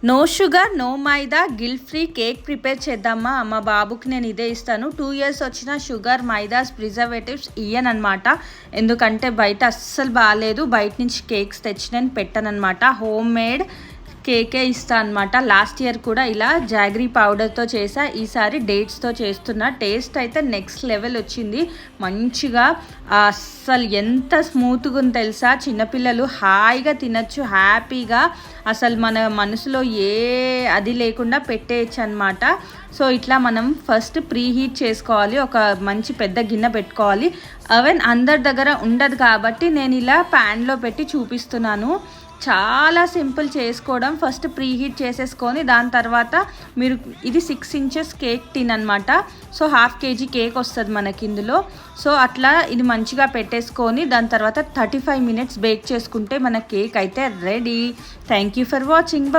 No sugar no మైదా guilt free cake prepare చేద్దామా. మా బాబుకి నేను ఇదే ఇస్తాను. 2 years వచ్చిన షుగర్ మైదాస్ ప్రిజర్వేటివ్స్ ఇయ్యనమాట. ఎందుకంటే బయట అస్సలు బాగాలేదు. బయట నుంచి కేక్స్ తెచ్చి నేను పెట్టానమాట. హోమ్ మేడ్ కేకే ఇస్తా అనమాట. లాస్ట్ ఇయర్ కూడా ఇలా జాగరీ పౌడర్తో చేసా. ఈసారి డేట్స్తో చేస్తున్నా. టేస్ట్ అయితే నెక్స్ట్ లెవెల్ వచ్చింది. మంచిగా అస్సలు ఎంత స్మూత్గా ఉంది తెలుసా. చిన్నపిల్లలు హాయిగా తినచ్చు, హ్యాపీగా. అసలు మన మనసులో ఏ అది లేకుండా పెట్టేయచ్చు అనమాట. సో ఇట్లా మనం ఫస్ట్ ప్రీ హీట్ చేసుకోవాలి. ఒక మంచి పెద్ద గిన్నె పెట్టుకోవాలి. అవెన్ అందరి దగ్గర ఉండదు కాబట్టి నేను ఇలా ప్యాన్లో పెట్టి చూపిస్తున్నాను. చాలా సింపుల్ చేసుకోవడం. ఫస్ట్ ప్రీ హీట్ చేసేసుకొని దాని తర్వాత మీరు ఇది 6 inches కేక్ టిన్ అనమాట. సో 1/2 kg కేక్ వస్తుంది మనకి ఇందులో. సో అట్లా ఇది మంచిగా పెట్టేసుకొని దాని తర్వాత 35 minutes బేక్ చేసుకుంటే మన కేక్ అయితే ready. Thank you for watching.